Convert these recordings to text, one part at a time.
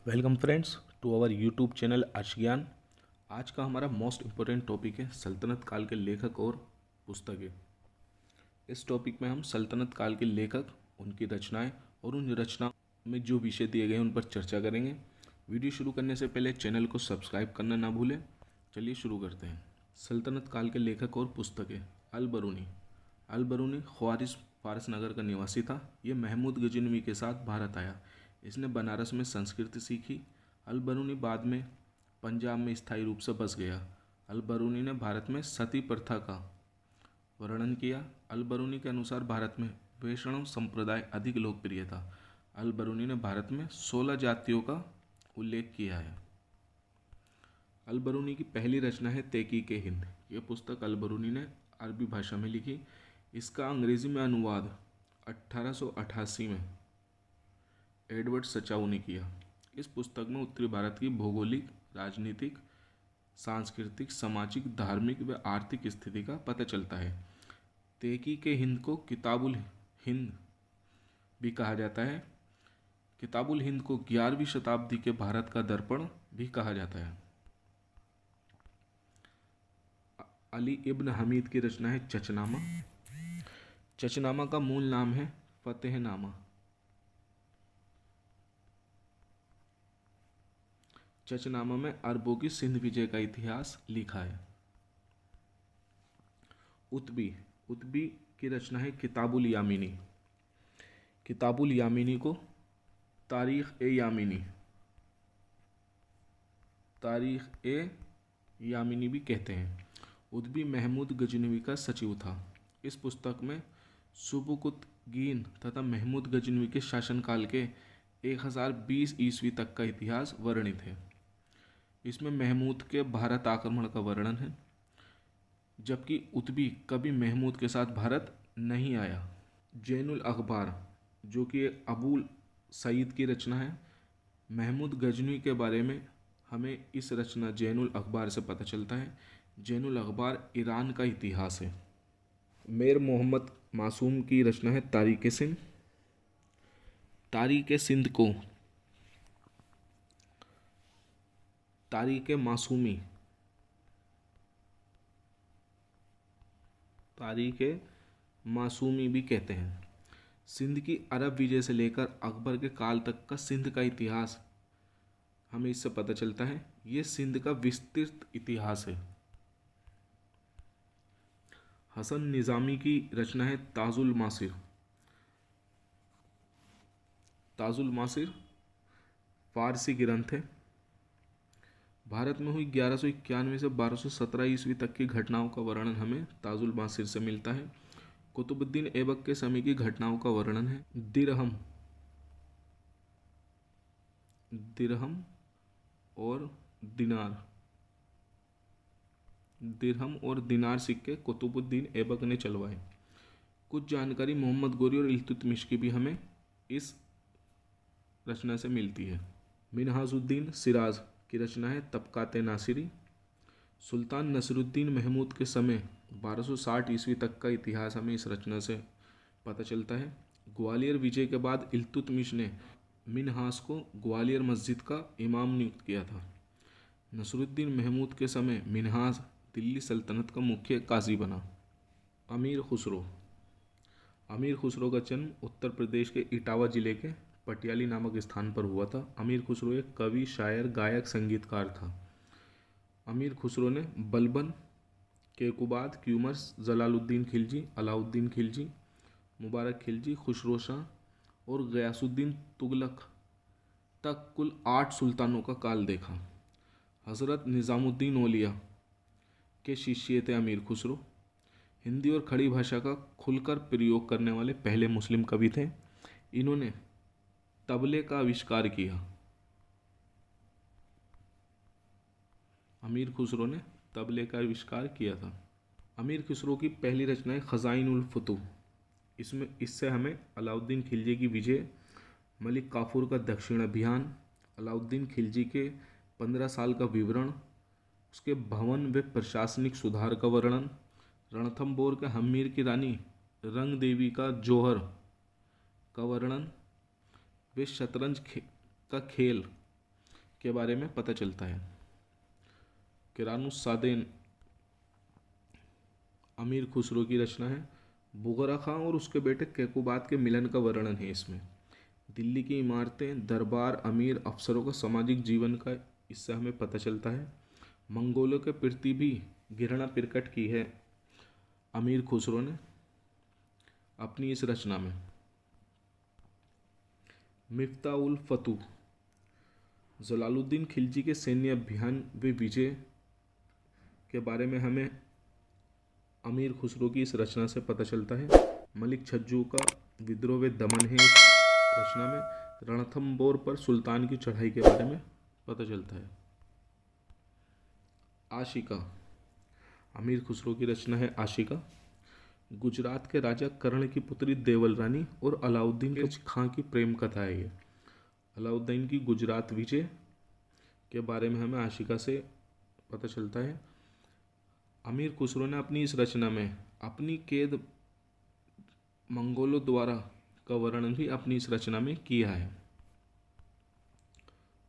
Welcome friends to our YouTube channel Arsh Gyan. आज का हमारा मोस्ट इम्पोर्टेंट टॉपिक है सल्तनत काल के लेखक और पुस्तकें। इस टॉपिक में हम सल्तनत काल के लेखक, उनकी रचनाएं और उन रचनाओं में जो विषय दिए गए हैं उन पर चर्चा करेंगे। वीडियो शुरू करने से पहले चैनल को सब्सक्राइब करना ना भूलें। चलिए शुरू करते हैं। सल्तनत काल के लेखक और पुस्तकें। अल बरूनी। अल बरूनी ख्वारिज़ फारस नगर का निवासी था। ये महमूद गजनवी के साथ भारत आया। इसने बनारस में संस्कृत सीखी। अल बरूनी बाद में पंजाब में स्थायी रूप से बस गया। अल बरूनी ने भारत में सती प्रथा का वर्णन किया। अल बरूनी के अनुसार भारत में वैष्णव संप्रदाय अधिक लोकप्रिय था। अल बरूनी ने भारत में 16 जातियों का उल्लेख किया है। अल बरूनी की पहली रचना है तहकीक हिंद। यह पुस्तक अल बरूनी ने अरबी भाषा में लिखी। इसका अंग्रेजी में अनुवाद 1888 में एडवर्ड सचाऊ ने किया। इस पुस्तक में उत्तरी भारत की भौगोलिक, राजनीतिक, सांस्कृतिक, सामाजिक, धार्मिक व आर्थिक स्थिति का पता चलता है। तहकीक हिंद को किताबुल हिंद भी कहा जाता है। किताबुल हिंद को 11वीं शताब्दी के भारत का दर्पण भी कहा जाता है। अली इब्न हमीद की रचना है चचनामा। चचनामा का मूल नाम है फतेहनामा। चचनामा में अरबों की सिंध विजय का इतिहास लिखा है। उत्बी। उत्बी की रचना है किताबुल यामिनी। किताबुल यामिनी को तारीख-ए-यामिनी भी कहते हैं। उत्बी महमूद गजनवी का सचिव था। इस पुस्तक में सुबुकुतगीन तथा महमूद गजनवी के शासनकाल के 1020 ईस्वी तक का इतिहास वर्णित है। इसमें महमूद के भारत आक्रमण का वर्णन है, जबकि उत्बी कभी महमूद के साथ भारत नहीं आया। जैनुल अखबार, जो कि अबुल सईद की रचना है। महमूद गजनवी के बारे में हमें इस रचना जैनुल अखबार से पता चलता है। जैनुल अखबार ईरान का इतिहास है। मीर मोहम्मद मासूम की रचना है तारीख सिंध। तारीख सिंध को तारीख मासूमी भी कहते हैं। सिंध की अरब विजय से लेकर अकबर के काल तक का सिंध का इतिहास हमें इससे पता चलता है। ये सिंध का विस्तृत इतिहास है। हसन निज़ामी की रचना है ताजुल मासिर। ताजुल मासिर फारसी ग्रंथ है। भारत में हुई 1191 से 1217 ईस्वी तक की घटनाओं का वर्णन हमें ताजुल मासिर से मिलता है। कुतुबुद्दीन ऐबक के समय की घटनाओं का वर्णन है। दिरहम और दिनार सिक्के कुतुबुद्दीन ऐबक ने चलवाए। कुछ जानकारी मोहम्मद गोरी और इल्तुतमिश की भी हमें इस रचना से मिलती है। मिनहाजुद्दीन सिराज की रचना है तबकाते नासिरी। सुल्तान नसरुद्दीन महमूद के समय 1260 ईस्वी तक का इतिहास हमें इस रचना से पता चलता है। ग्वालियर विजय के बाद इल्तुतमिश ने मिनहास को ग्वालियर मस्जिद का इमाम नियुक्त किया था। नसरुद्दीन महमूद के समय मिनहास दिल्ली सल्तनत का मुख्य काजी बना। अमीर खुसरो का जन्म उत्तर प्रदेश के इटावा जिले के पटियाली नामक स्थान पर हुआ था। अमीर खुसरो एक कवि, शायर, गायक, संगीतकार था। अमीर खुसरो ने बलबन, केकुबाद, क्यूमर्स, जलालुद्दीन खिलजी, अलाउद्दीन खिलजी, मुबारक खिलजी, खुसरो शाह और गयासुद्दीन तुगलक तक कुल 8 सुल्तानों का काल देखा। हज़रत निज़ामुद्दीन औलिया के शिष्य थे अमीर खुसरो। हिंदी और खड़ी भाषा का खुलकर प्रयोग करने वाले पहले मुस्लिम कवि थे। इन्होंने तबले का आविष्कार किया। अमीर खुसरो ने तबले का आविष्कार किया था। अमीर खुसरो की पहली रचना है खज़ाइनुल फुतूह। इससे हमें अलाउद्दीन खिलजी की विजय, मलिक काफूर का दक्षिण अभियान, अलाउद्दीन खिलजी के 15 साल का विवरण, उसके भवन व प्रशासनिक सुधार का वर्णन, रणथंबोर के हम्मीर की रानी रंग देवी का जौहर का वर्णन, वे शतरंज का खेल के बारे में पता चलता है। किरानुस्सादैन अमीर खुसरो की रचना है। बुगरा खां और उसके बेटे कैकुबात के मिलन का वर्णन है इसमें। दिल्ली की इमारतें, दरबार, अमीर अफसरों का सामाजिक जीवन का इससे हमें पता चलता है। मंगोलों के प्रति भी घृणा प्रकट की है अमीर खुसरो ने अपनी इस रचना में। मिफ्ता उल फतूह जलालुद्दीन खिलजी के सैन्य अभियान व विजय के बारे में हमें अमीर खुसरो की इस रचना से पता चलता है। मलिक छज्जू का विद्रोह व दमन है इस रचना में। रणथंबोर पर सुल्तान की चढ़ाई के बारे में पता चलता है। आशिका अमीर खुसरो की रचना है आशिका। गुजरात के राजा कर्ण की पुत्री देवल रानी और अलाउद्दीन के खां की प्रेम कथा है ये। अलाउद्दीन की गुजरात विजय के बारे में हमें आशिका से पता चलता है। अमीर खुसरो ने अपनी इस रचना में अपनी कैद मंगोलों द्वारा का वर्णन भी अपनी इस रचना में किया है।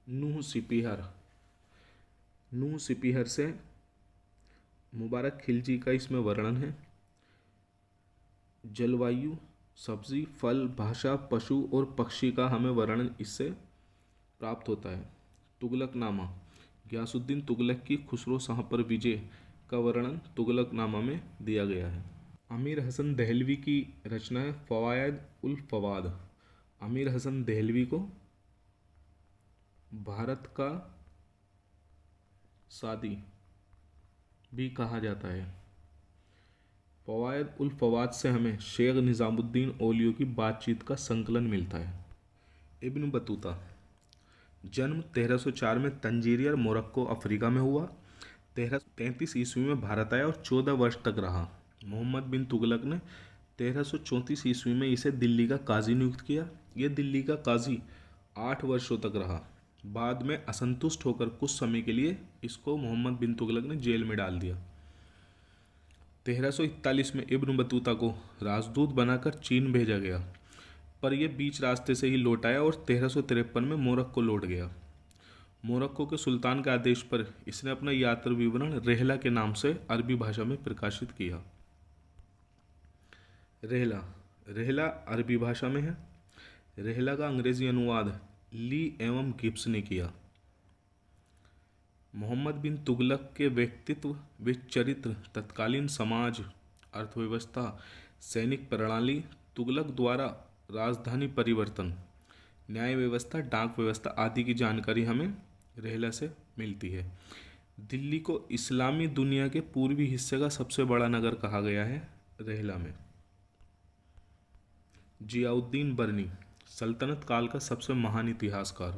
नूह सिपिहर से मुबारक खिलजी का इसमें वर्णन है। जलवायु, सब्जी, फल, भाषा, पशु और पक्षी का हमें वर्णन इससे प्राप्त होता है। तुगलकनामा गयासुद्दीन तुगलक की खुसरो शाह पर विजय का वर्णन तुगलकनामा में दिया गया है। अमीर हसन दहलवी की रचना है फवायद उल फवाद। अमीर हसन दहलवी को भारत का सादी भी कहा जाता है। फवायद उल फवाद से हमें शेख निज़ामुद्दीन औलियो की बातचीत का संकलन मिलता है। इब्न बतूता जन्म 1304 में तंजीरिया मोरक्को अफ्रीका में हुआ। 1333 ईस्वी में भारत आया और 14 वर्ष तक रहा। मोहम्मद बिन तुगलक ने 1334 ईस्वी में इसे दिल्ली का काजी नियुक्त किया। यह दिल्ली का काजी 8 वर्षों तक रहा। बाद में असंतुष्ट होकर कुछ समय के लिए इसको मोहम्मद बिन तुगलक ने जेल में डाल दिया। 1341 में इब्न बतूता को राजदूत बनाकर चीन भेजा गया, पर यह बीच रास्ते से ही लौट आया और 1353 में मोरक्को लौट गया। मोरक्को के सुल्तान के आदेश पर इसने अपना यात्रा विवरण रेहला के नाम से अरबी भाषा में प्रकाशित किया। रेहला अरबी भाषा में है। रेहला का अंग्रेजी अनुवाद ली एवं गिब्स ने किया। मोहम्मद बिन तुगलक के व्यक्तित्व व चरित्र, तत्कालीन समाज, अर्थव्यवस्था, सैनिक प्रणाली, तुगलक द्वारा राजधानी परिवर्तन, न्याय व्यवस्था, डाक व्यवस्था आदि की जानकारी हमें रेहला से मिलती है। दिल्ली को इस्लामी दुनिया के पूर्वी हिस्से का सबसे बड़ा नगर कहा गया है रेहला में। जियाउद्दीन बर्नी सल्तनत काल का सबसे महान इतिहासकार,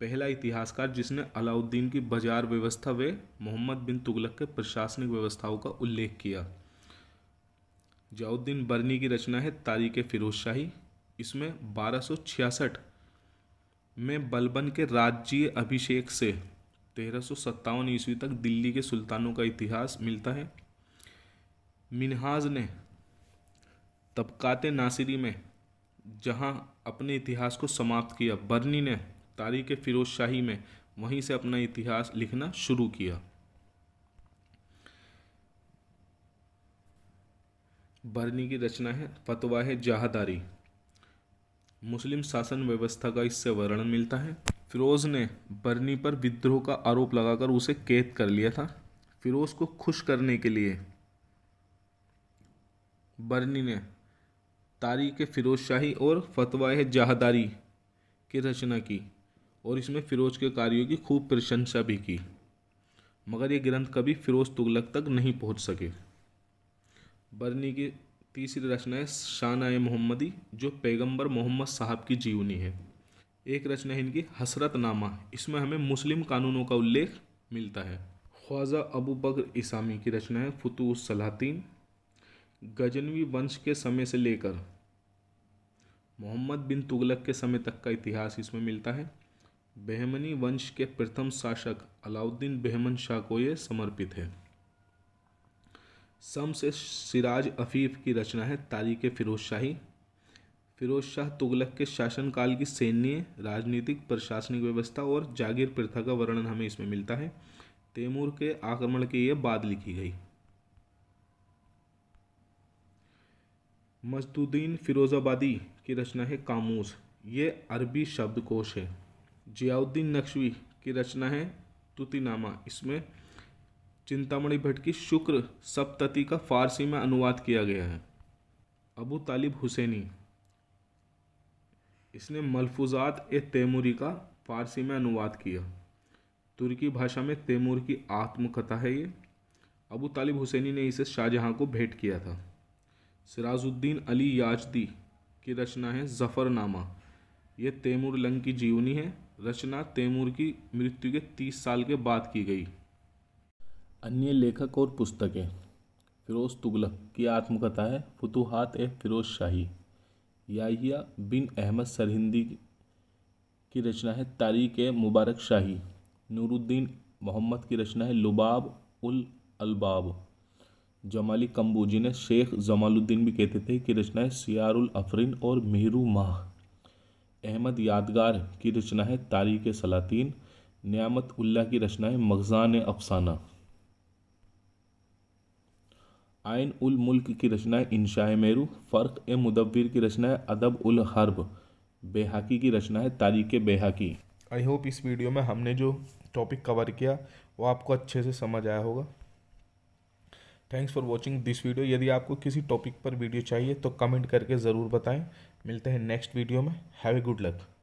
पहला इतिहासकार जिसने अलाउद्दीन की बाजार व्यवस्था व मोहम्मद बिन तुगलक के प्रशासनिक व्यवस्थाओं का उल्लेख किया। जियाउद्दीन बर्नी की रचना है तारीख फिरोज शाही। इसमें 1266 में बलबन के राज्य अभिषेक से 1357 ईस्वी तक दिल्ली के सुल्तानों का इतिहास मिलता है। मिनहाज ने तबकाते नासिरी में जहां अपने इतिहास को समाप्त किया, बर्नी ने तारीख फिरोज शाही में वहीं से अपना इतिहास लिखना शुरू किया। बर्नी की रचना है फतवा है जहादारी। मुस्लिम शासन व्यवस्था का इससे वर्णन मिलता है। फिरोज ने बर्नी पर विद्रोह का आरोप लगाकर उसे कैद कर लिया था। फिरोज को खुश करने के लिए बर्नी ने तारीख फिरोज शाही और फतवा है जहादारी की रचना की और इसमें फिरोज के कार्यों की खूब प्रशंसा भी की, मगर ये ग्रंथ कभी फिरोज तुगलक तक नहीं पहुंच सके। बर्नी की तीसरी रचना है शान-ए मोहम्मदी, जो पैगंबर मोहम्मद साहब की जीवनी है। एक रचना है इनकी हसरतनामा, इसमें हमें मुस्लिम कानूनों का उल्लेख मिलता है। ख्वाजा अबू बकर इसामी की रचना है फुतूह सलातीन। गजनवी वंश के समय से लेकर मोहम्मद बिन तुगलक के समय तक का इतिहास इसमें मिलता है। बहमनी वंश के प्रथम शासक अलाउद्दीन बहमन शाह को ये समर्पित है। शम्स सिराज अफीफ की रचना है तारीख फिरोज शाही। फिरोज शाह तुगलक के शासनकाल की सैन्य, राजनीतिक, प्रशासनिक व्यवस्था और जागीर प्रथा का वर्णन हमें इसमें मिलता है। तैमूर के आक्रमण के ये बाद लिखी गई। मजदुद्दीन फिरोजाबादी की रचना है कामूस, ये अरबी शब्दकोश है। जियाउद्दीन नक्शवी की रचना है तुतीनामा, इसमें चिंतामणि भट्ट की शुक्र सप्तती का फारसी में अनुवाद किया गया है। अबू तालिब हुसैनी, इसने मलफूजात ए तैमूरी का फारसी में अनुवाद किया। तुर्की भाषा में तैमूर की आत्मकथा है ये। अबू तालिब हुसैनी ने इसे शाहजहां को भेंट किया था। सिराजुद्दीन अली याजदी की रचना है जफ़रनामा, ये तैमूर लंग की जीवनी है। रचना तैमूर की मृत्यु के 30 साल के बाद की गई। अन्य लेखक और पुस्तकें। फिरोज तुगलक की आत्मकथा है फुतूहात ए फिरोज शाही। याहिया बिन अहमद सरहिंदी की रचना है तारीख ए मुबारक शाही। नूरुद्दीन मोहम्मद की रचना है लुबाब उल अलबाब। जमाली कम्बू, जिन्हें शेख जमालुद्दीन भी कहते थे, की रचना है सियारुल अफरीन और मेहरू माह। अहमद यादगार की रचना है तारीख सलातीन। नियामत उल्लाह की रचना है मगज़ान अफसाना। आइन उल मुल्क की रचना है इंशाए मेरू। फ़र्क़ ए मुदव्विर की रचना है अदब उल हर्ब। बेहाकी की रचना है तारीख़ बेहाकी। आई होप इस वीडियो में हमने जो टॉपिक कवर किया वो आपको अच्छे से समझ आया होगा। Thanks for watching this video. यदि आपको किसी टॉपिक पर वीडियो चाहिए तो कमेंट करके ज़रूर बताएं। मिलते हैं नेक्स्ट वीडियो में। Have a good luck.